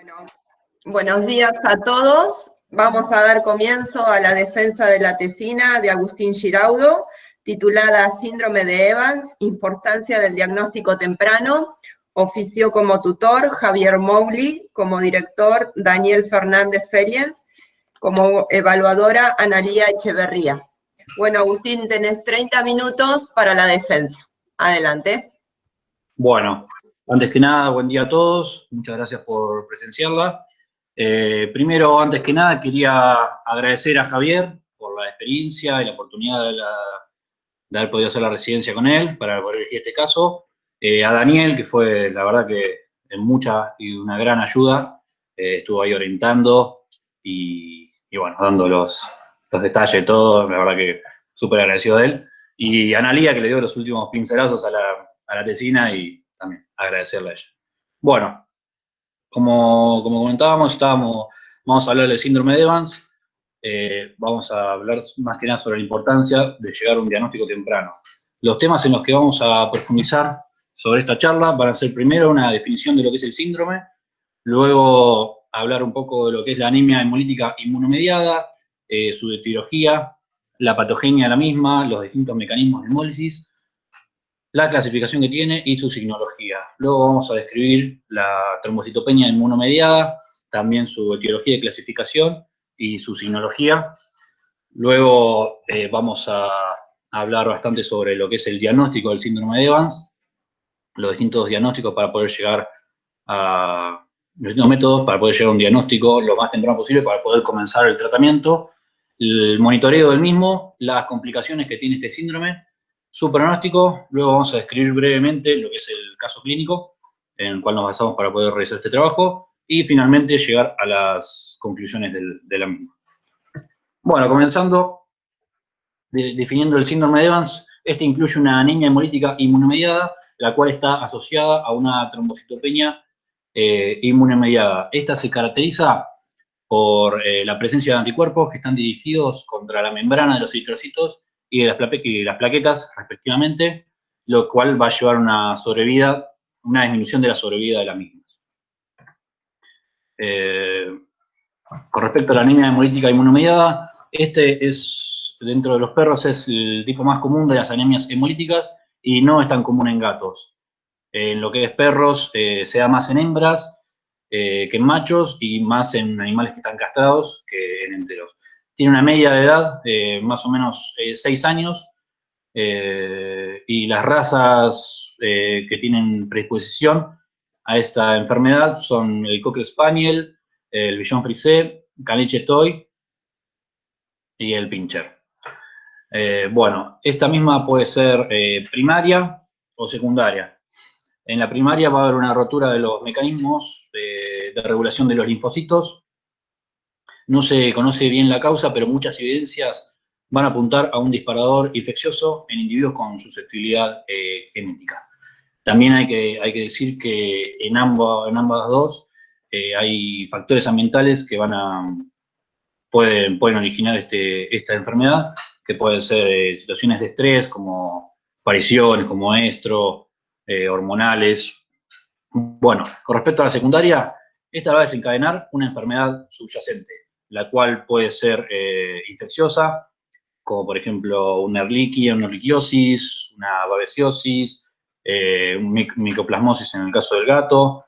Bueno, buenos días a todos. Vamos a dar comienzo a la defensa de la tesina de Agustín Giraudo, titulada Síndrome de Evans, importancia del diagnóstico temprano. Ofició como tutor Javier Mowley, como director Daniel Fernández Feriens, como evaluadora Analía Echeverría. Bueno, Agustín, tenés 30 minutos para la defensa. Adelante. Bueno, antes que nada, buen día a todos. Muchas gracias por presenciarla. Primero, antes que nada, quería agradecer a Javier por la experiencia y la oportunidad de haber podido hacer la residencia con él para poder elegir este caso. A Daniel, que fue, la verdad, que en mucha y una gran ayuda. Estuvo ahí orientando y bueno, dando los detalles de todo. La verdad que súper agradecido de él. Y a Analía, que le dio los últimos pincelazos a la tesina, y también agradecerle a ella. Bueno, como comentábamos, vamos a hablar del síndrome de Evans. Vamos a hablar más que nada sobre la importancia de llegar a un diagnóstico temprano. Los temas en los que vamos a profundizar sobre esta charla van a ser primero una definición de lo que es el síndrome, luego hablar un poco de lo que es la anemia hemolítica inmunomediada, su etiología, la patogenia de la misma, los distintos mecanismos de hemólisis, la clasificación que tiene y su signología. Luego vamos a describir la trombocitopenia inmunomediada, también su etiología y clasificación y su signología. Luego vamos a hablar bastante sobre lo que es el diagnóstico del síndrome de Evans, los distintos diagnósticos para poder llegar a los distintos métodos para poder llegar a un diagnóstico lo más temprano posible para poder comenzar el tratamiento, el monitoreo del mismo, las complicaciones que tiene este síndrome, su pronóstico. Luego vamos a describir brevemente lo que es el caso clínico en el cual nos basamos para poder realizar este trabajo y finalmente llegar a las conclusiones de la misma. Bueno, comenzando definiendo el síndrome de Evans, este incluye una anemia hemolítica inmunomediada, la cual está asociada a una trombocitopenia inmunomediada. Esta se caracteriza por la presencia de anticuerpos que están dirigidos contra la membrana de los eritrocitos y de las plaquetas, respectivamente, lo cual va a llevar una sobrevida, una disminución de la sobrevida de las mismas. Con respecto a la anemia hemolítica inmunomediada, este es, dentro de los perros, es el tipo más común de las anemias hemolíticas y no es tan común en gatos. En lo que es perros, se da más en hembras que en machos y más en animales que están castrados que en enteros. Tiene una media de edad de más o menos 6 años y las razas que tienen predisposición a esta enfermedad son el Cocker Spaniel, el Bichon Frise, Caniche Toy y el Pinscher. Bueno, esta misma puede ser primaria o secundaria. En la primaria va a haber una rotura de los mecanismos de regulación de los linfocitos. No se conoce bien la causa, pero muchas evidencias van a apuntar a un disparador infeccioso en individuos con susceptibilidad genética. También hay que decir que en ambas dos hay factores ambientales que pueden originar esta enfermedad, que pueden ser situaciones de estrés, como apariciones, como estro, hormonales. Bueno, con respecto a la secundaria, esta va a desencadenar una enfermedad subyacente, la cual puede ser infecciosa, como por ejemplo una erliquia, una erliquiosis, una babesiosis, micoplasmosis en el caso del gato.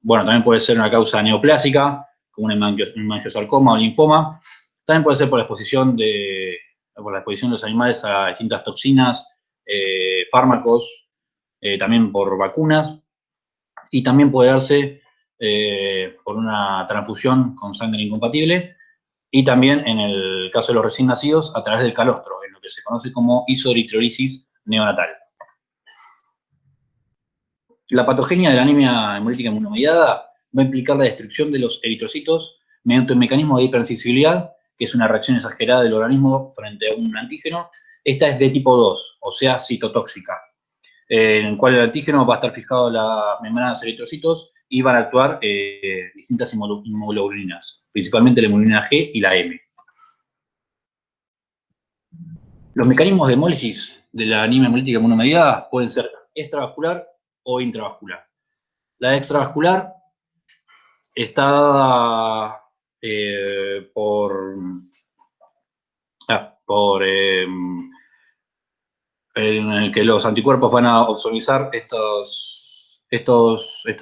Bueno, también puede ser una causa neoplásica, como un hemangiosarcoma o linfoma. También puede ser por la exposición de los animales a distintas toxinas, fármacos, también por vacunas, y también puede darse por una transfusión con sangre incompatible, y también en el caso de los recién nacidos a través del calostro, en lo que se conoce como isoeritrolisis neonatal. La patogenia de la anemia hemolítica inmunomediada va a implicar la destrucción de los eritrocitos mediante un mecanismo de hipersensibilidad, que es una reacción exagerada del organismo frente a un antígeno. Esta es de tipo 2, o sea, citotóxica, en el cual el antígeno va a estar fijado en las membranas de eritrocitos y van a actuar distintas inmunoglobulinas, principalmente la inmunina G y la M. Los mecanismos de hemólisis de la anemia hemolítica inmunomediada pueden ser extravascular o intravascular. La extravascular está dada en el que los anticuerpos van a opsonizar estos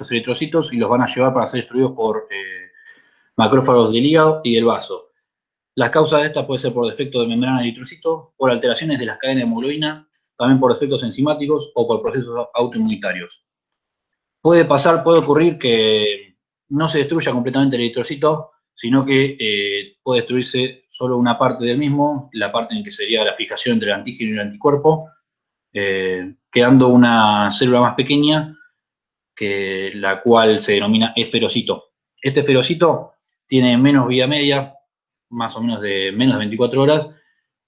eritrocitos y los van a llevar para ser destruidos por macrófagos del hígado y del vaso. Las causas de esta pueden ser por defecto de membrana de eritrocito, por alteraciones de las cadenas de hemoglobina, también por efectos enzimáticos o por procesos autoinmunitarios. Puede ocurrir que no se destruya completamente el eritrocito, sino que puede destruirse solo una parte del mismo, la parte en que sería la fijación entre el antígeno y el anticuerpo, quedando una célula más pequeña, la cual se denomina esferocito. Este esferocito tiene menos vida media, más o menos de menos de 24 horas,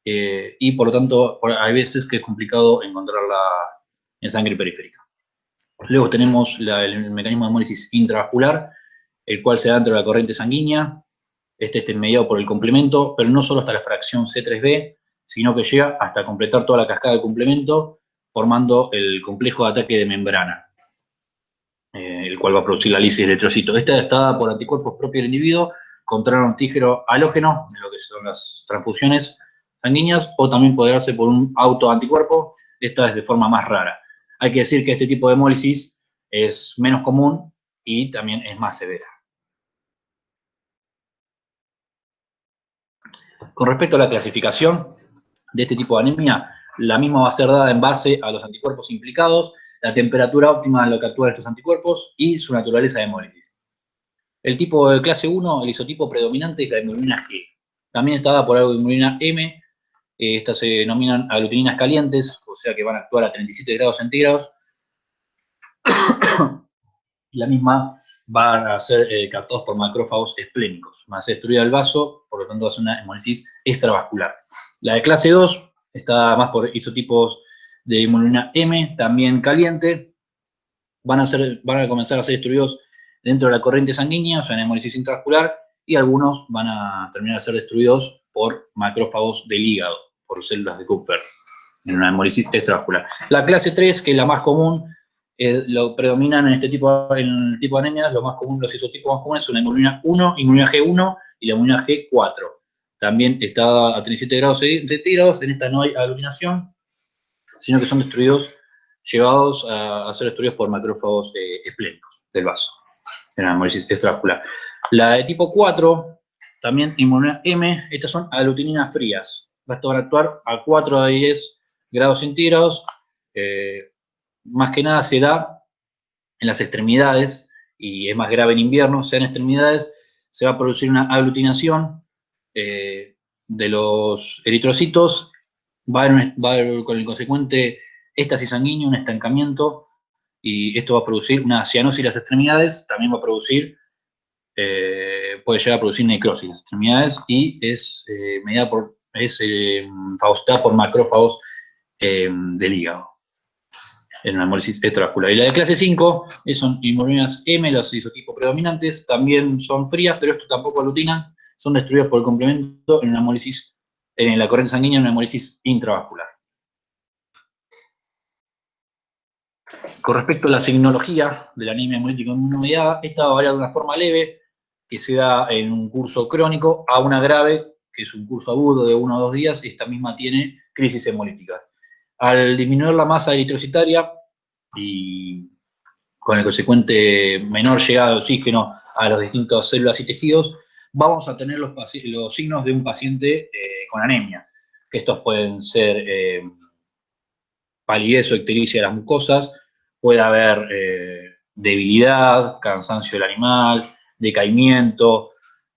y por lo tanto hay veces que es complicado encontrarla en sangre periférica. Luego tenemos el mecanismo de hemólisis intravascular, el cual se da dentro de la corriente sanguínea. Este está mediado por el complemento, pero no solo hasta la fracción C3b, sino que llega hasta completar toda la cascada de complemento, formando el complejo de ataque de membrana, el cual va a producir la lisis de eritrocito. Esta está dada por anticuerpos propios del individuo contra un antígeno halógeno, de lo que son las transfusiones sanguíneas, o también puede darse por un autoanticuerpo. Esta es de forma más rara. Hay que decir que este tipo de hemólisis es menos común y también es más severa. Con respecto a la clasificación de este tipo de anemia, la misma va a ser dada en base a los anticuerpos implicados, la temperatura óptima en la que actúan estos anticuerpos y su naturaleza de hemólisis. El tipo de clase 1, el isotipo predominante es la hemoglobina G. También está dada por algo de hemoglobina M. Estas se denominan aglutininas calientes, o sea que van a actuar a 37 grados centígrados. La misma van a ser captados por macrófagos esplénicos. Va a ser destruida el vaso, por lo tanto va a ser una hemólisis extravascular. La de clase 2 está más por isotipos de hemoglobina M, también caliente. Van a comenzar a ser destruidos dentro de la corriente sanguínea, o sea, en hemólisis intravascular, y algunos van a terminar de ser destruidos por macrófagos del hígado, por células de Kupffer, en una hemólisis extravascular. La clase 3, que es la más común, lo predominan en el tipo de anemias, los isotipos más comunes son la hemoglobina 1, hemoglobina G1 y la hemoglobina G4. También está a 37 grados centígrados, en esta no hay aglutinación, sino que son llevados a ser destruidos por macrófagos esplénicos del vaso, en la hemólisis extravascular. La de tipo 4, también hemoglobina M, estas son aglutininas frías. Esto van a actuar a 4 a 10 grados centígrados. Más que nada se da en las extremidades, y es más grave en invierno, sea en extremidades, se va a producir una aglutinación de los eritrocitos, va a haber con el consecuente éstasis sanguínea, un estancamiento, y esto va a producir una cianosis de las extremidades, también va a producir, puede llegar a producir necrosis de las extremidades, y es fagocitada por macrófagos del hígado, en una hemólisis extravascular. Y la de clase 5 son hemoglobinas M, los isotipos predominantes, también son frías, pero esto tampoco aglutinan, son destruidas por el complemento en una hemólisis, en la corriente sanguínea, en una hemólisis intravascular. Con respecto a la signología de la anemia hemolítica inmunomediada, esta va a variar de una forma leve, que se da en un curso crónico, a una grave, que es un curso agudo de 1 o 2 días, y esta misma tiene crisis hemolítica. Al disminuir la masa eritrocitaria y con el consecuente menor llegada de oxígeno a las distintas células y tejidos, vamos a tener los signos de un paciente con anemia, que estos pueden ser palidez o ictericia de las mucosas, puede haber debilidad, cansancio del animal, decaimiento,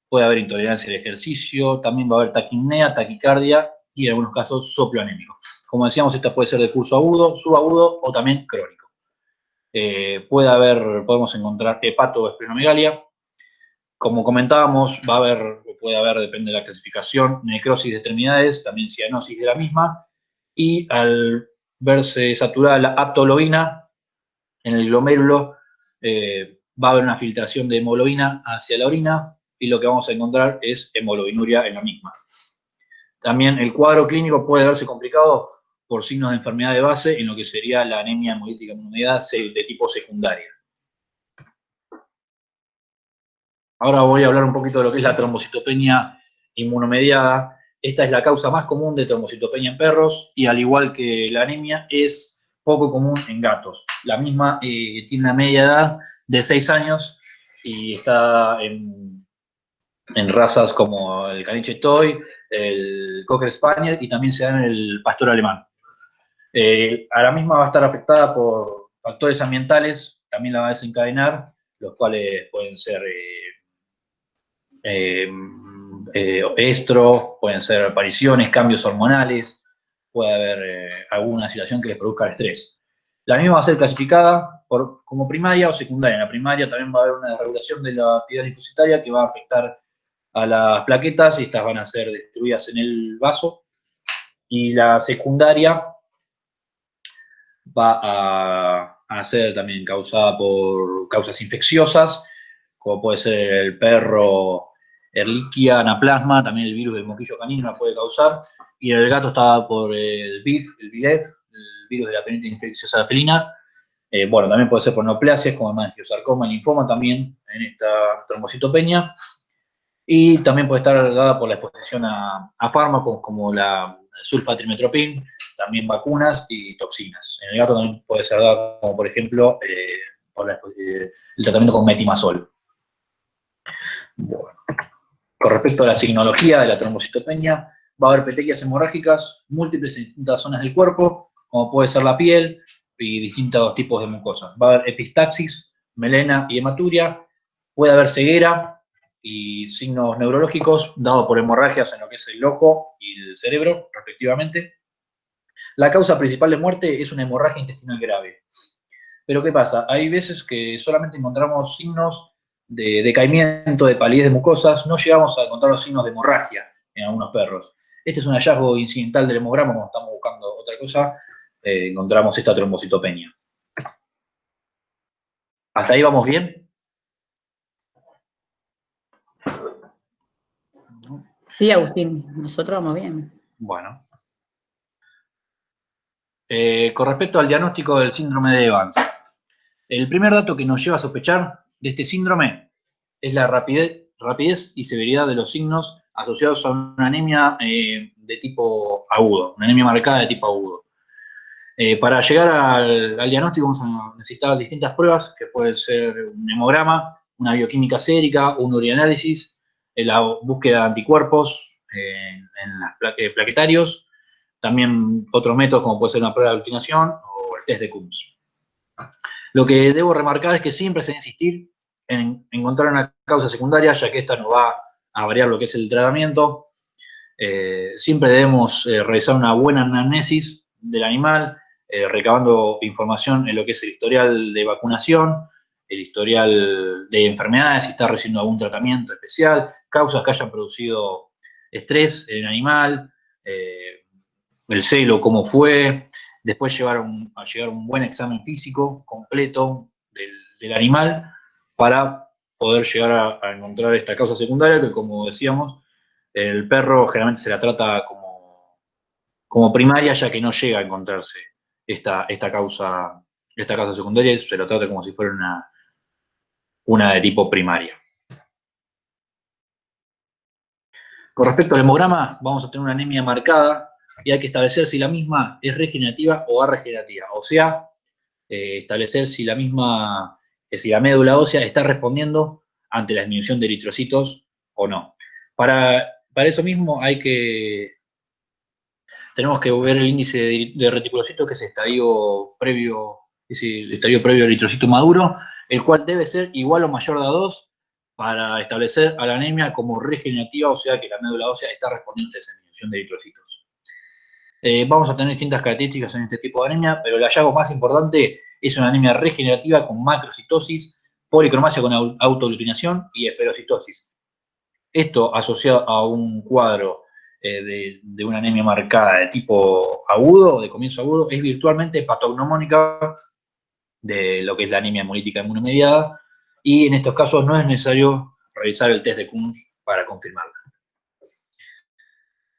puede haber intolerancia al ejercicio, también va a haber taquipnea, taquicardia y en algunos casos soplo anémico. Como decíamos, esta puede ser de curso agudo, subagudo o también crónico. Podemos encontrar hepatoesplenomegalia. Como comentábamos, puede haber, depende de la clasificación, necrosis de extremidades, también cianosis de la misma, y al verse saturada la aptoglobina en el glomérulo, va a haber una filtración de hemoglobina hacia la orina, y lo que vamos a encontrar es hemoglobinuria en la misma. También el cuadro clínico puede verse complicado por signos de enfermedad de base en lo que sería la anemia hemolítica inmunomediada de tipo secundaria. Ahora voy a hablar un poquito de lo que es la trombocitopenia inmunomediada. Esta es la causa más común de trombocitopenia en perros y al igual que la anemia es poco común en gatos. La misma tiene una media edad de 6 años y está en razas como el caniche toy, el cocker spaniel y también se da en el pastor alemán. A la misma va a estar afectada por factores ambientales, también la va a desencadenar, los cuales pueden ser estro, pueden ser apariciones, cambios hormonales, puede haber alguna situación que les produzca el estrés. La misma va a ser clasificada como primaria o secundaria. En la primaria también va a haber una desregulación de la actividad linfocitaria que va a afectar a las plaquetas y estas van a ser destruidas en el vaso. Y la secundaria va a ser también causada por causas infecciosas, como puede ser el perro Ehrlichia anaplasma, también el virus del moquillo canino la puede causar, y en el gato está por el BIF, el virus de la peritonitis infecciosa felina. Bueno, también puede ser por neoplasias, como el mangiosarcoma, el linfoma también en esta trombocitopenia, y también puede estar dada por la exposición a fármacos como la sulfatrimetropin, también vacunas y toxinas. En el gato también puede ser dada como, por ejemplo, por el tratamiento con metimazol. Bueno. Con respecto a la signología de la trombocitopenia, va a haber petequias hemorrágicas múltiples en distintas zonas del cuerpo, como puede ser la piel y distintos tipos de mucosas. Va a haber epistaxis, melena y hematuria, puede haber ceguera y signos neurológicos dados por hemorragias en lo que es el ojo y el cerebro, respectivamente. La causa principal de muerte es una hemorragia intestinal grave. Pero ¿qué pasa? Hay veces que solamente encontramos signos de decaimiento, de palidez de mucosas, no llegamos a encontrar los signos de hemorragia en algunos perros. Este es un hallazgo incidental del hemograma, cuando estamos buscando otra cosa, encontramos esta trombocitopenia. ¿Hasta ahí vamos bien? Sí, Agustín, nosotros vamos bien. Bueno. Con respecto al diagnóstico del síndrome de Evans, el primer dato que nos lleva a sospechar de este síndrome es la rapidez y severidad de los signos asociados a una anemia de tipo agudo, una anemia marcada de tipo agudo. Para llegar al diagnóstico vamos a necesitar distintas pruebas, que puede ser un hemograma, una bioquímica sérica, un urianálisis, la búsqueda de anticuerpos en las plaquetarios, también otros métodos como puede ser una prueba de aglutinación o el test de Coombs. Lo que debo remarcar es que siempre se debe insistir en encontrar una causa secundaria, ya que esta nos va a variar lo que es el tratamiento. Siempre debemos realizar una buena anamnesis del animal, recabando información en lo que es el historial de vacunación, el historial de enfermedades, si está recibiendo algún tratamiento especial, causas que hayan producido estrés en el animal, el celo, cómo fue, después llegar a un buen examen físico completo del animal para poder llegar a encontrar esta causa secundaria que, como decíamos, el perro generalmente se la trata como primaria, ya que no llega a encontrarse esta causa secundaria, y se la trata como si fuera una de tipo primaria. Con respecto al hemograma, vamos a tener una anemia marcada y hay que establecer si la misma es regenerativa o arregenerativa, o sea, establecer si la médula ósea está respondiendo ante la disminución de eritrocitos o no. Para eso mismo tenemos que ver el índice de reticulocitos, que es el estadio previo al eritrocito maduro, el cual debe ser igual o mayor de a 2 para establecer a la anemia como regenerativa, o sea que la médula ósea está respondiendo a esa disminución de eritrocitos. Vamos a tener distintas características en este tipo de anemia, pero el hallazgo más importante es una anemia regenerativa con macrocitosis, policromasia con autoaglutinación y esferocitosis. Esto asociado a un cuadro de una anemia marcada de tipo agudo, de comienzo agudo, es virtualmente patognomónica de lo que es la anemia hemolítica inmunomediada, y en estos casos no es necesario realizar el test de Coombs para confirmarla.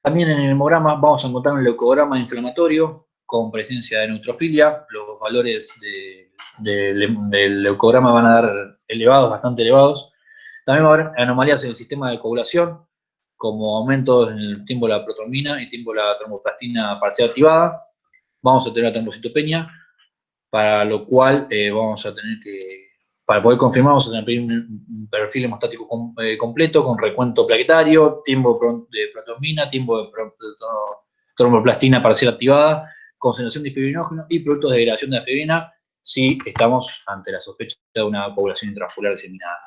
También en el hemograma vamos a encontrar un leucograma inflamatorio con presencia de neutrofilia. Los valores del leucograma van a dar elevados, bastante elevados. También va a haber anomalías en el sistema de coagulación, como aumentos en el tiempo de la protrombina y tiempo de la tromboplastina parcial activada. Vamos a tener la trombocitopenia, para lo cual vamos a tener que, para poder confirmar, vamos a tener que pedir un perfil hemostático completo con recuento plaquetario, tiempo de protrombina, tiempo de tromboplastina parcial activada, concentración de fibrinógeno y productos de degradación de la fibrina si estamos ante la sospecha de una coagulación intravascular diseminada.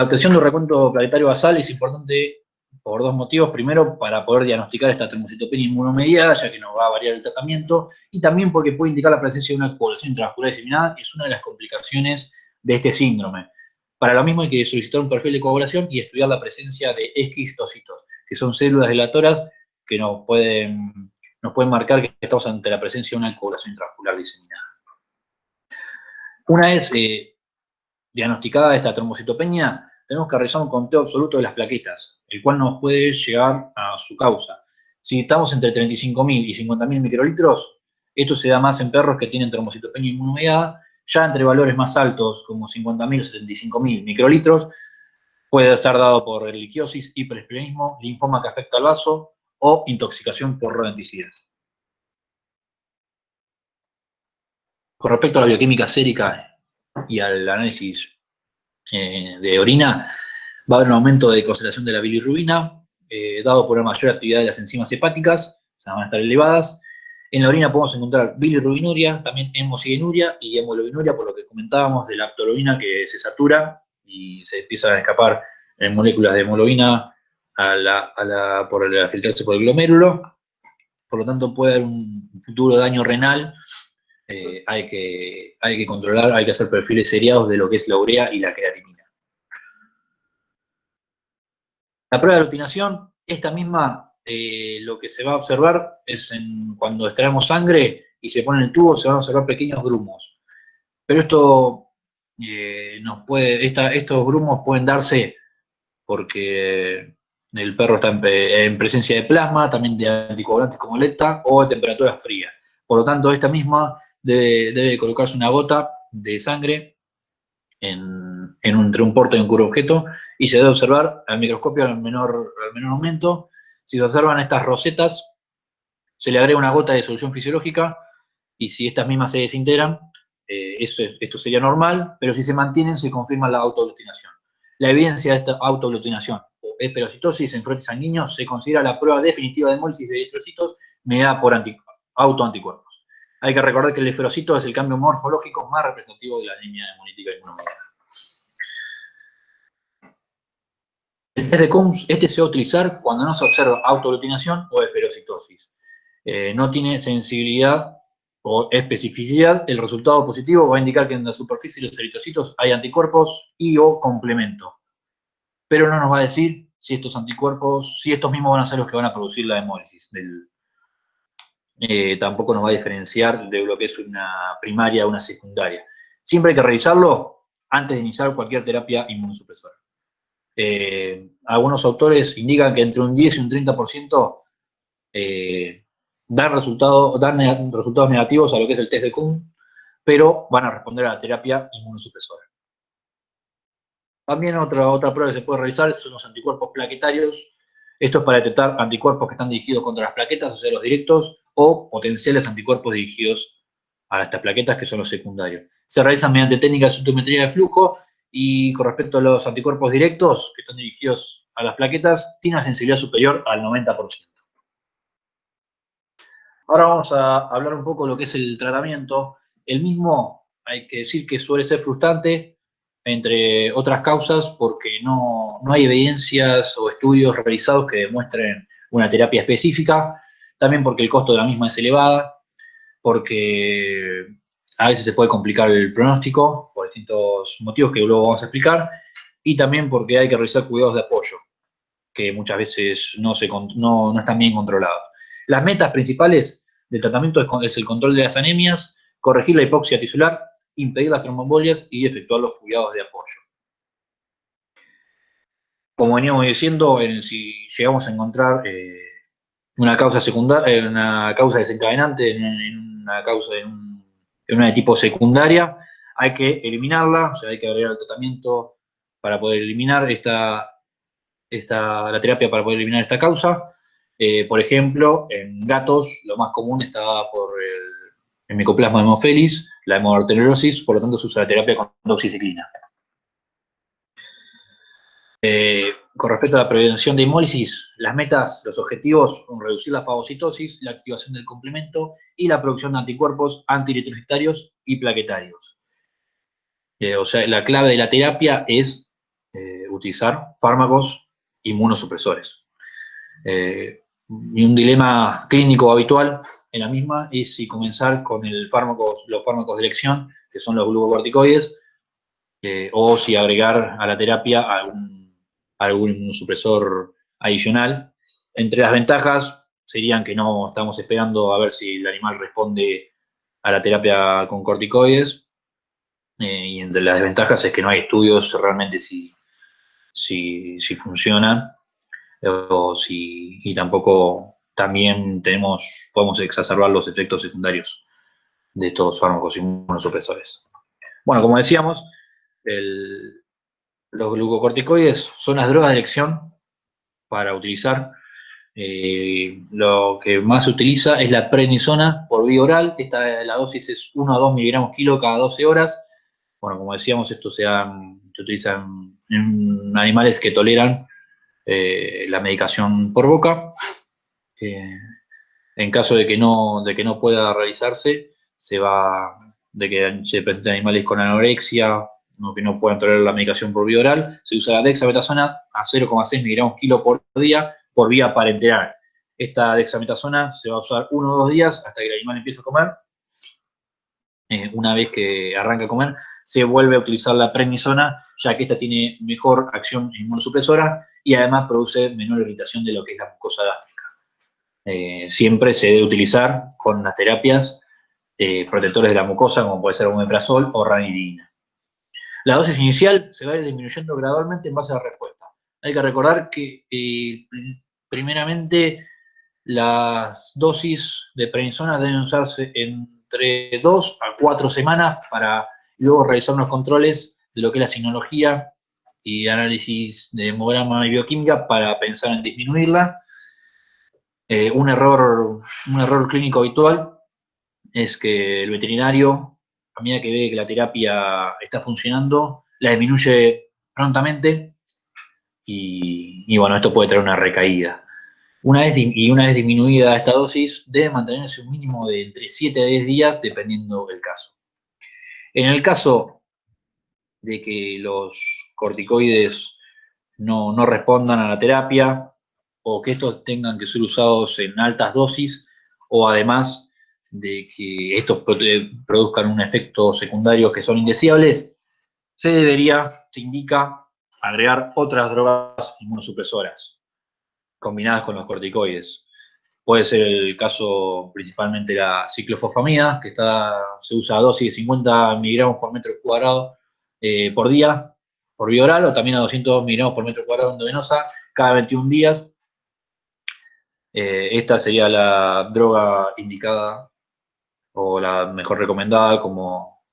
La obtención de un recuento plaquetario basal es importante por dos motivos. Primero, para poder diagnosticar esta trombocitopenia inmunomediada, ya que nos va a variar el tratamiento, y también porque puede indicar la presencia de una coagulación intravascular diseminada, que es una de las complicaciones de este síndrome. Para lo mismo hay que solicitar un perfil de coagulación y estudiar la presencia de esquistocitos, que son células delatoras que nos pueden marcar que estamos ante la presencia de una coagulación intravascular diseminada. Una vez diagnosticada esta trombocitopenia, tenemos que realizar un conteo absoluto de las plaquetas, el cual nos puede llegar a su causa. Si estamos entre 35.000 y 50.000 microlitros, esto se da más en perros que tienen trombocitopenia inmunomediada. Ya entre valores más altos, como 50.000 o 75.000 microlitros, puede ser dado por reliquiosis, hiperesplenismo, linfoma que afecta al vaso o intoxicación por rodenticidas. Con respecto a la bioquímica sérica y al análisis de orina, va a haber un aumento de concentración de la bilirrubina, dado por una mayor actividad de las enzimas hepáticas, o sea, van a estar elevadas. En la orina podemos encontrar bilirrubinuria, también hemocianuria y hemoglobinuria, por lo que comentábamos de la aptologina que se satura y se empiezan a escapar moléculas de hemoglobina por filtrarse por el glomérulo. Por lo tanto, puede haber un futuro daño renal. Hay que controlar, hay que hacer perfiles seriados de lo que es la urea y la creatinina. La prueba de aglutinación, esta misma, lo que se va a observar es cuando extraemos sangre y se pone en el tubo, se van a observar pequeños grumos. Pero esto estos grumos pueden darse porque el perro está en presencia de plasma, también de anticoagulantes como lepta o de temperatura fría. Por lo tanto, esta misma debe colocarse una gota de sangre entre un porto y un curvo objeto y se debe observar al microscopio al menor aumento. Si se observan estas rosetas, se le agrega una gota de solución fisiológica y si estas mismas se desintegran, esto sería normal, pero si se mantienen, se confirma la autoaglutinación. La evidencia de esta autoaglutinación o esperocitosis en frotes sanguíneos se considera la prueba definitiva de hemólisis de eritrocitos mediada por autoanticuerpos. Hay que recordar que el esferocito es el cambio morfológico más representativo de la anemia hemolítica inmunomediada. El test de Coombs, se va a utilizar cuando no se observa autoaglutinación o esferocitosis. No tiene sensibilidad o especificidad. El resultado positivo va a indicar que en la superficie de los eritrocitos hay anticuerpos y o complemento. Pero no nos va a decir si estos anticuerpos, si estos mismos van a ser los que van a producir la hemólisis. Tampoco nos va a diferenciar de lo que es una primaria o una secundaria. Siempre hay que revisarlo antes de iniciar cualquier terapia inmunosupresora. Algunos autores indican que entre un 10 y un 30% dan resultados negativos a lo que es el test de Coombs, pero van a responder a la terapia inmunosupresora. También otra prueba que se puede realizar son los anticuerpos plaquetarios. Esto es para detectar anticuerpos que están dirigidos contra las plaquetas, o sea, los directos, o potenciales anticuerpos dirigidos a estas plaquetas, que son los secundarios. Se realizan mediante técnicas de sintometría de flujo y con respecto a los anticuerpos directos, que están dirigidos a las plaquetas, tienen una sensibilidad superior al 90%. Ahora vamos a hablar un poco de lo que es el tratamiento. El mismo, hay que decir que suele ser frustrante, entre otras causas, porque no hay evidencias o estudios realizados que demuestren una terapia específica, también porque el costo de la misma es elevada, porque a veces se puede complicar el pronóstico por distintos motivos que luego vamos a explicar, y también porque hay que realizar cuidados de apoyo, que muchas veces no están bien controlados. Las metas principales del tratamiento es el control de las anemias, corregir la hipoxia tisular, impedir las tromboembolias y efectuar los cuidados de apoyo. Como veníamos diciendo, si llegamos a encontrar una causa secundaria, una causa desencadenante en una de tipo secundaria, hay que eliminarla, o sea, hay que agregar el tratamiento para poder eliminar la terapia para poder eliminar esta causa. Por ejemplo, en gatos, lo más común está por el Mycoplasma haemophilus, la hemoarteriosis, por lo tanto se usa la terapia con doxiciclina. Con respecto a la prevención de hemólisis, las metas, los objetivos son reducir la fagocitosis, la activación del complemento y la producción de anticuerpos antieritrocitarios y plaquetarios. O sea, la clave de la terapia es utilizar fármacos inmunosupresores. Y un dilema clínico habitual en la misma es si comenzar con los fármacos de elección, que son los glucocorticoides, o si agregar a la terapia algún inmunosupresor adicional. Entre las ventajas serían que no estamos esperando a ver si el animal responde a la terapia con corticoides, y entre las desventajas es que no hay estudios realmente si funcionan, y tampoco también podemos exacerbar los efectos secundarios de estos fármacos inmunosupresores. Bueno, como decíamos, los glucocorticoides son las drogas de elección para utilizar. Lo que más se utiliza es la prednisona por vía oral. La dosis es 1 a 2 miligramos kilo cada 12 horas. Bueno, como decíamos, esto se utiliza en animales que toleran la medicación por boca. En caso de que no pueda realizarse, de que se presenten animales con anorexia, que no puedan tolerar la medicación por vía oral, se usa la dexametasona a 0,6 miligramos kilo por día por vía parenteral. Esta dexametasona se va a usar 1 o 2 días hasta que el animal empiece a comer. Una vez que arranca a comer, se vuelve a utilizar la prednisona, ya que esta tiene mejor acción inmunosupresora y además produce menor irritación de lo que es la mucosa gástrica. Siempre se debe utilizar con las terapias protectores de la mucosa, como puede ser omeprazol o ranitidina. La dosis inicial se va a ir disminuyendo gradualmente en base a la respuesta. Hay que recordar que primeramente las dosis de prednisona deben usarse entre 2 a 4 semanas para luego realizar unos controles de lo que es la sinología y análisis de hemograma y bioquímica para pensar en disminuirla. Un error clínico habitual es que el veterinario, a medida que ve que la terapia está funcionando, la disminuye prontamente y bueno, esto puede traer una recaída. Una vez disminuida esta dosis, debe mantenerse un mínimo de entre 7 a 10 días, dependiendo del caso. En el caso de que los corticoides no respondan a la terapia, o que estos tengan que ser usados en altas dosis, o además de que estos produzcan un efecto secundario que son indeseables, se indica agregar otras drogas inmunosupresoras combinadas con los corticoides. Puede ser el caso principalmente la ciclofosfamida, que se usa a dosis de 50 miligramos por metro cuadrado por día, por vía oral, o también a 200 miligramos por metro cuadrado endovenosa cada 21 días. Esta sería la droga indicada o la mejor recomendada como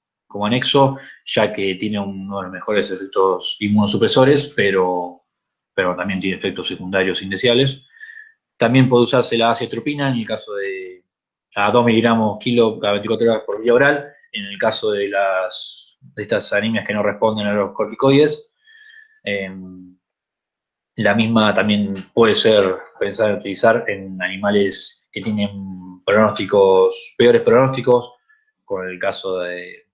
anexo, ya que tiene uno de los mejores efectos inmunosupresores, pero también tiene efectos secundarios indeseables. También puede usarse la aciatropina en el caso de a 2 miligramos kilo cada 24 horas por vía oral, en el caso de estas anemias que no responden a los corticoides. La misma también puede ser pensada en utilizar en animales que tienen peores pronósticos, con el caso de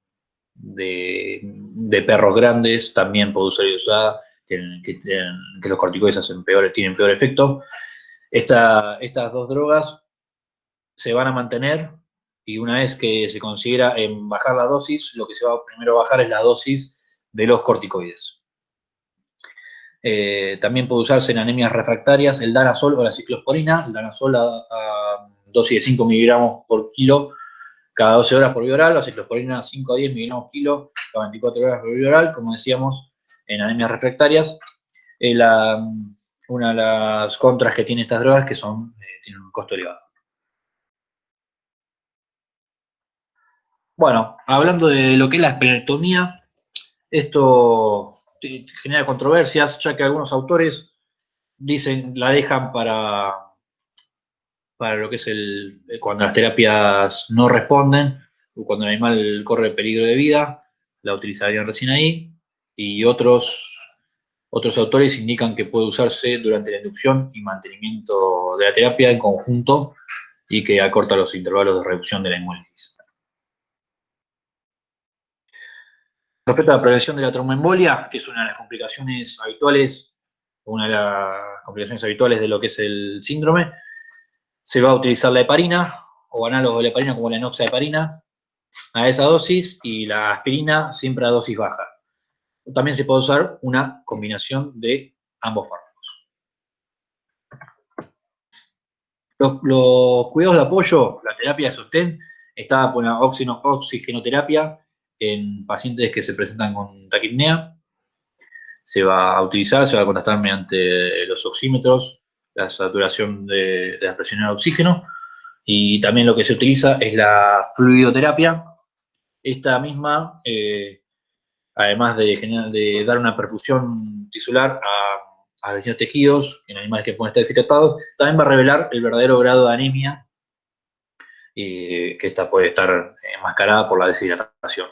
perros grandes, también puede ser usada, que los corticoides tienen peor efecto. Estas dos drogas se van a mantener, y una vez que se considera en bajar la dosis, lo que se va primero a bajar es la dosis de los corticoides. También puede usarse en anemias refractarias el danazol o la ciclosporina. El danazol a dosis de 5 miligramos por kilo cada 12 horas por vía oral, la ciclosporina 5 a 10 miligramos por kilo cada 24 horas por vía oral, como decíamos, en anemias refractarias. Una de las contras que tienen estas drogas que tienen un costo elevado. Bueno, hablando de lo que es la esplenectomía, esto genera controversias, ya que algunos autores dicen, la dejan para lo que es cuando las terapias no responden, o cuando el animal corre peligro de vida, la utilizarían recién ahí, y otros autores indican que puede usarse durante la inducción y mantenimiento de la terapia en conjunto y que acorta los intervalos de reducción de la hemólisis. Respecto a la prevención de la tromboembolia, que es una de las complicaciones habituales, de lo que es el síndrome, se va a utilizar la heparina o análogos de la heparina como la enoxaheparina a esa dosis y la aspirina siempre a dosis baja. También se puede usar una combinación de ambos fármacos. Los cuidados de apoyo, la terapia de sostén, está por la oxigenoterapia en pacientes que se presentan con taquipnea. Se va a utilizar, se va a contrastar mediante los oxímetros, la saturación de la presión de oxígeno, y también lo que se utiliza es la fluidoterapia. Esta misma, además de dar una perfusión tisular a los tejidos en animales que pueden estar deshidratados, también va a revelar el verdadero grado de anemia, que esta puede estar enmascarada por la deshidratación.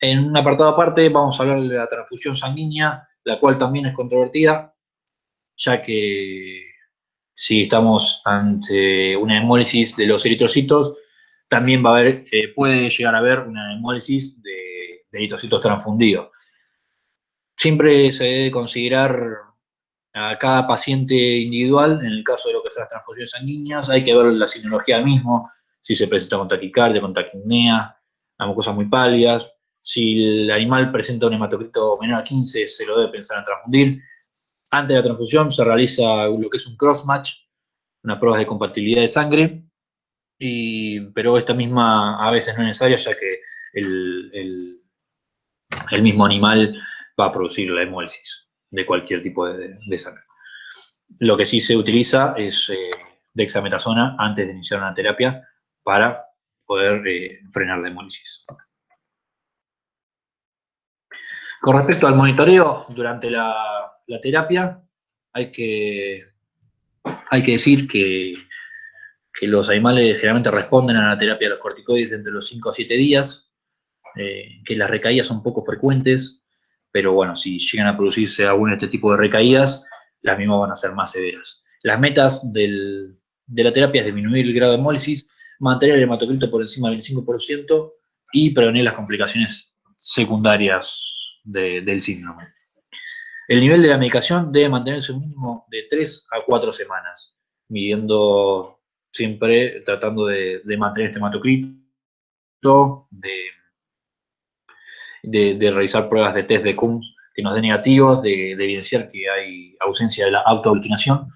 En un apartado aparte vamos a hablar de la transfusión sanguínea, la cual también es controvertida, ya que si estamos ante una hemólisis de los eritrocitos, también puede llegar a haber una hemólisis de eritrocitos transfundidos. Siempre se debe considerar a cada paciente individual. En el caso de lo que son las transfusiones sanguíneas, hay que ver la sinología del mismo, si se presenta con taquicardia, con taquipnea, a mucosas muy pálidas. Si el animal presenta un hematocrito menor a 15, se lo debe pensar en transfundir. Antes de la transfusión se realiza lo que es un cross-match, una prueba de compatibilidad de sangre, pero esta misma a veces no es necesaria, ya que el mismo animal va a producir la hemólisis de cualquier tipo de sangre. Lo que sí se utiliza es dexametasona antes de iniciar una terapia para poder frenar la hemólisis. Con respecto al monitoreo durante la terapia, hay que decir que los animales generalmente responden a la terapia de los corticoides entre los 5 a 7 días, que las recaídas son poco frecuentes, pero bueno, si llegan a producirse algún de este tipo de recaídas, las mismas van a ser más severas. Las metas de la terapia es disminuir el grado de hemólisis, mantener el hematocrito por encima del 25% y prevenir las complicaciones secundarias del síndrome. El nivel de la medicación debe mantenerse un mínimo de 3 a 4 semanas, midiendo siempre, tratando de mantener este hematocrito, de realizar pruebas de test de Coombs que nos den negativos, de evidenciar que hay ausencia de la autoaglutinación.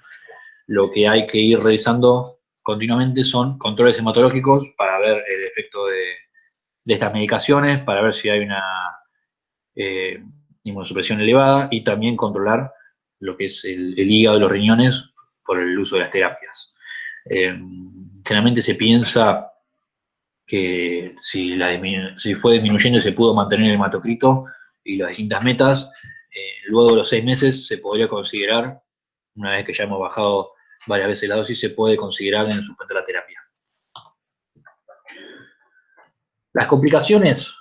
Lo que hay que ir realizando continuamente son controles hematológicos para ver el efecto de estas medicaciones, para ver si hay una inmunosupresión elevada, y también controlar lo que es el hígado y los riñones por el uso de las terapias. Generalmente se piensa que si fue disminuyendo y se pudo mantener el hematocrito y las distintas metas, luego de los 6 meses se podría considerar, una vez que ya hemos bajado varias veces la dosis, se puede considerar en suspender la terapia. Las complicaciones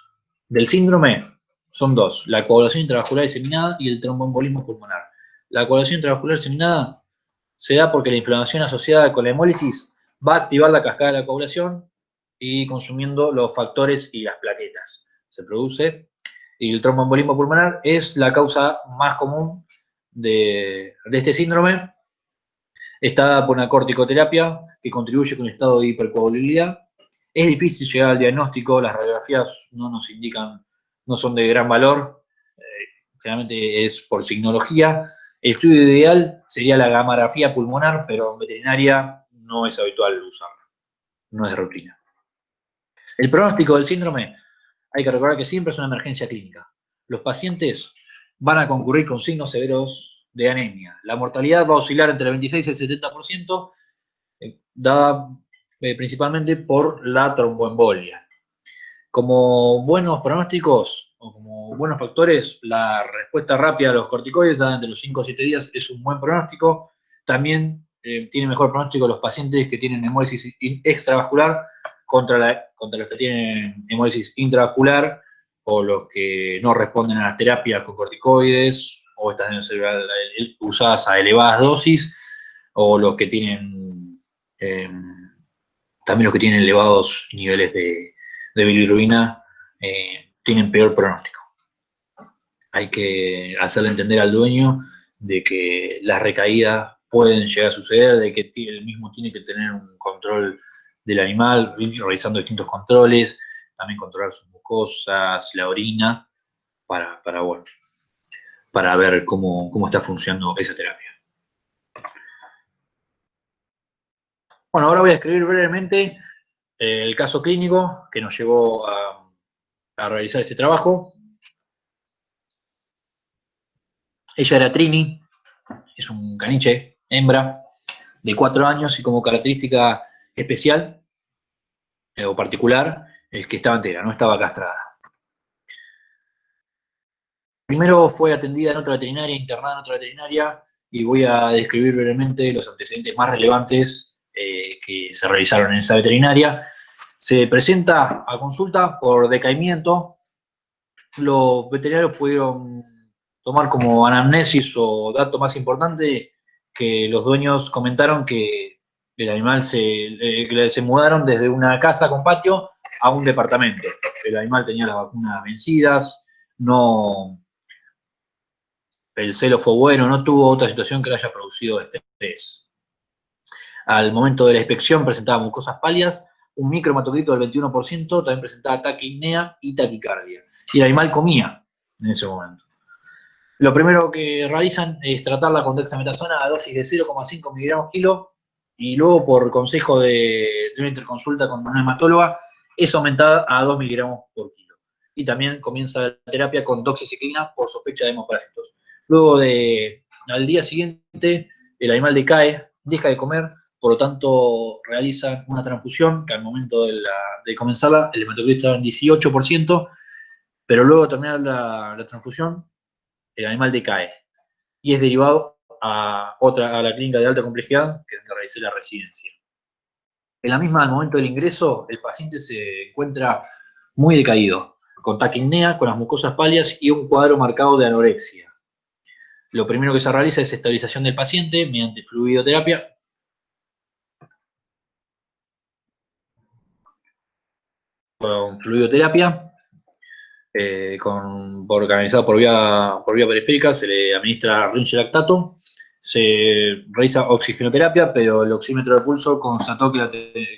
del síndrome son 2, la coagulación intravascular diseminada y el tromboembolismo pulmonar. La coagulación intravascular diseminada se da porque la inflamación asociada con la hemólisis va a activar la cascada de la coagulación y consumiendo los factores y las plaquetas. Se produce, y el tromboembolismo pulmonar es la causa más común de este síndrome. Está dada por una corticoterapia que contribuye con el estado de hipercoagulabilidad. Es difícil llegar al diagnóstico, las radiografías no nos indican, no son de gran valor, generalmente es por signología. El estudio ideal sería la gamografía pulmonar, pero en veterinaria no es habitual usarla, no es de rutina. El pronóstico del síndrome, hay que recordar que siempre es una emergencia clínica. Los pacientes van a concurrir con signos severos de anemia. La mortalidad va a oscilar entre el 26 y el 70%, dada principalmente por la tromboembolia. Como buenos pronósticos o como buenos factores, la respuesta rápida a los corticoides entre los 5 o 7 días es un buen pronóstico. También tiene mejor pronóstico los pacientes que tienen hemólisis extravascular contra los que tienen hemólisis intravascular o los que no responden a las terapias con corticoides o están usadas a elevadas dosis, o los que tienen también los que tienen elevados niveles de bilirrubina tienen peor pronóstico. Hay que hacerle entender al dueño de que las recaídas pueden llegar a suceder, de que él mismo tiene que tener un control del animal, realizando distintos controles, también controlar sus mucosas, la orina, para ver cómo está funcionando esa terapia. Bueno, ahora voy a describir brevemente el caso clínico que nos llevó a realizar este trabajo. Ella era Trini, es un caniche, hembra, de 4 años y como característica especial o particular, es que estaba entera, no estaba castrada. Primero fue atendida en otra veterinaria, internada en otra veterinaria, y voy a describir brevemente los antecedentes más relevantes que se realizaron en esa veterinaria. Se presenta a consulta por decaimiento. Los veterinarios pudieron tomar como anamnesis o dato más importante que los dueños comentaron que el animal se mudaron desde una casa con patio a un departamento. El animal tenía las vacunas vencidas, el celo fue bueno, no tuvo otra situación que le haya producido estrés. Al momento de la inspección presentaba mucosas pálidas, un microhematocrito del 21%, también presentaba taquipnea y taquicardia. Y el animal comía en ese momento. Lo primero que realizan es tratarla con dexametasona a dosis de 0,5 miligramos kilo, y luego por consejo de una interconsulta con una hematóloga es aumentada a 2 miligramos por kilo. Y también comienza la terapia con doxiciclina por sospecha de hemoparásitos. Luego al día siguiente el animal decae, deja de comer, por lo tanto realizan una transfusión que al momento de comenzarla el hematocrito estaba en 18%, pero luego de terminar la transfusión el animal decae y es derivado a la clínica de alta complejidad, que es donde realicé la residencia. En la misma, al momento del ingreso, el paciente se encuentra muy decaído, con taquipnea, con las mucosas pálidas y un cuadro marcado de anorexia. Lo primero que se realiza es estabilización del paciente mediante fluidoterapia. Con fluidoterapia, organizado por vía periférica, se le administra ringelactato, se realiza oxigenoterapia, pero el oxímetro de pulso constató que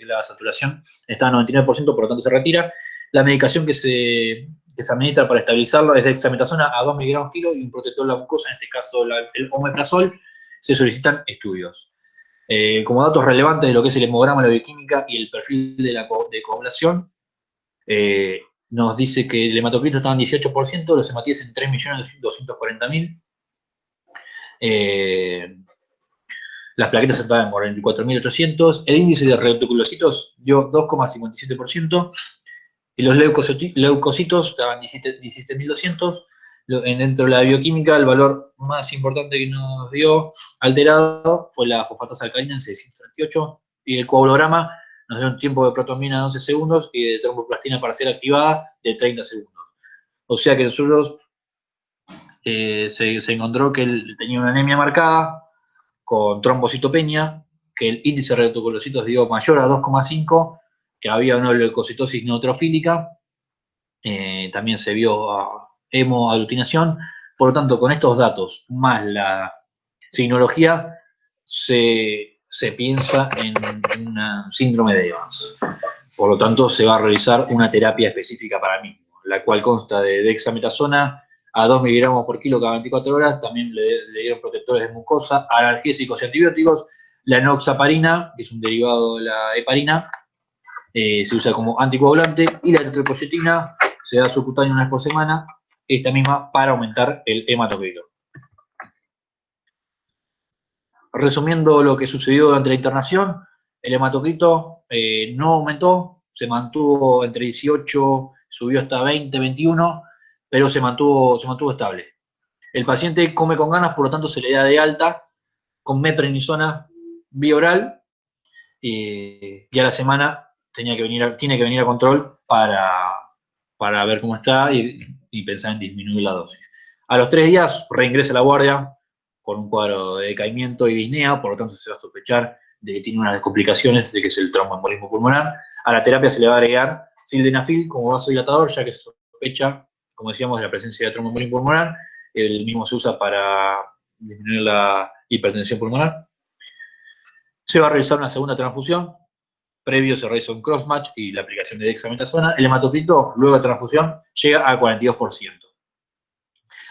la saturación está a 99%, por lo tanto se retira. La medicación que se administra para estabilizarlo es dexametasona a 2 miligramos kilo y un protector de la mucosa, en este caso el omeprazol. Se solicitan estudios. Como datos relevantes de lo que es el hemograma, la bioquímica y el perfil de coagulación, nos dice que el hematocrito estaba en 18%, los hematíes en 3.240.000. Las plaquetas estaban en 44.800. El índice de reticulocitos dio 2,57%. Y los leucocitos estaban 17.200. Dentro de la bioquímica, el valor más importante que nos dio alterado fue la fosfatasa alcalina en 638. Y el coagulograma nos dio un tiempo de protrombina de 11 segundos y de tromboplastina parcial activada de 30 segundos. O sea que nosotros se encontró que él tenía una anemia marcada con trombocitopenia, que el índice de reticulocitos dio mayor a 2,5, que había una leucocitosis neutrofílica, también se vio hemoaglutinación. Por lo tanto, con estos datos más la signología, se piensa en un síndrome de Evans. Por lo tanto, se va a realizar una terapia específica para mí, la cual consta de dexametasona a 2 miligramos por kilo cada 24 horas. También le dieron protectores de mucosa, analgésicos y antibióticos. La enoxaparina, que es un derivado de la heparina, se usa como anticoagulante, y la tetropoyetina se da subcutánea una vez por semana, esta misma para aumentar el hematocrito. Resumiendo lo que sucedió durante la internación, el hematocrito no aumentó, se mantuvo entre 18, subió hasta 20, 21, pero se mantuvo estable. El paciente come con ganas, por lo tanto se le da de alta con meprednisona vía oral y a la semana tiene que venir a control para ver cómo está y pensar en disminuir la dosis. A los 3 días reingresa a la guardia con un cuadro de decaimiento y disnea, por lo tanto se va a sospechar de que tiene unas complicaciones, de que es el tromboembolismo pulmonar. A la terapia se le va a agregar sildenafil como vasodilatador, ya que se sospecha, como decíamos, de la presencia de tromboembolismo pulmonar. El mismo se usa para disminuir la hipertensión pulmonar. Se va a realizar una segunda transfusión. Previo se realiza un crossmatch y la aplicación de dexametasona. El hematocrito, luego de transfusión, llega al 42%.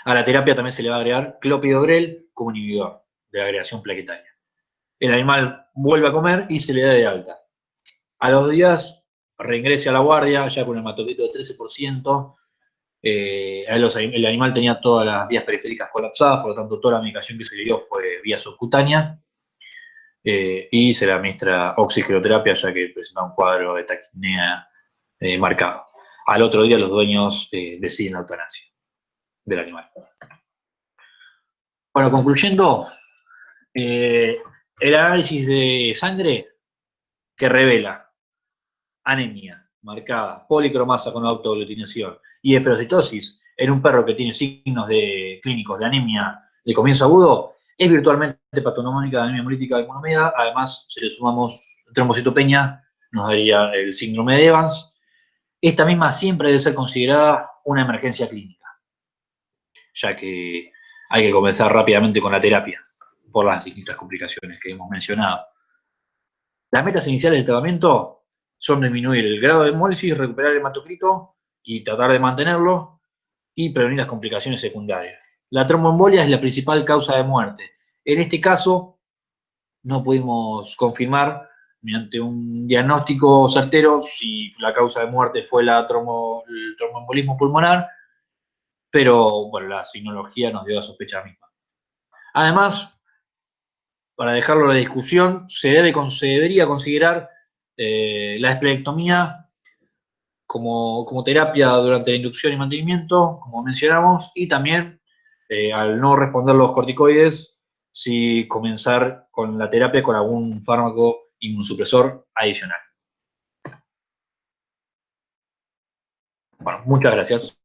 A la terapia también se le va a agregar clopidogrel como inhibidor de la agregación plaquetaria. El animal vuelve a comer y se le da de alta. A los 2 días reingresa a la guardia, ya con un hematocrito de 13%. El animal tenía todas las vías periféricas colapsadas, por lo tanto toda la medicación que se le dio fue vía subcutánea. Y se le administra oxigenoterapia, ya que presenta un cuadro de taquipnea marcado. Al otro día los dueños deciden la eutanasia del animal. Bueno, concluyendo, el análisis de sangre que revela anemia marcada, policromasa con autoaglutinación y eferocitosis en un perro que tiene signos clínicos de anemia de comienzo agudo, es virtualmente patognomónica de anemia hemolítica de monomeda. Además, si le sumamos trombocitopenia, nos daría el síndrome de Evans. Esta misma siempre debe ser considerada una emergencia clínica, ya que hay que comenzar rápidamente con la terapia por las distintas complicaciones que hemos mencionado. Las metas iniciales del tratamiento son disminuir el grado de hemólisis, recuperar el hematocrito y tratar de mantenerlo y prevenir las complicaciones secundarias. La tromboembolia es la principal causa de muerte. En este caso, no pudimos confirmar mediante un diagnóstico certero si la causa de muerte fue el tromboembolismo pulmonar, pero bueno, la signología nos dio la sospecha misma. Además, para dejarlo a la discusión, se debería considerar la esplenectomía como terapia durante la inducción y mantenimiento, como mencionamos, y también al no responder los corticoides, si comenzar con la terapia con algún fármaco inmunosupresor adicional. Bueno, muchas gracias.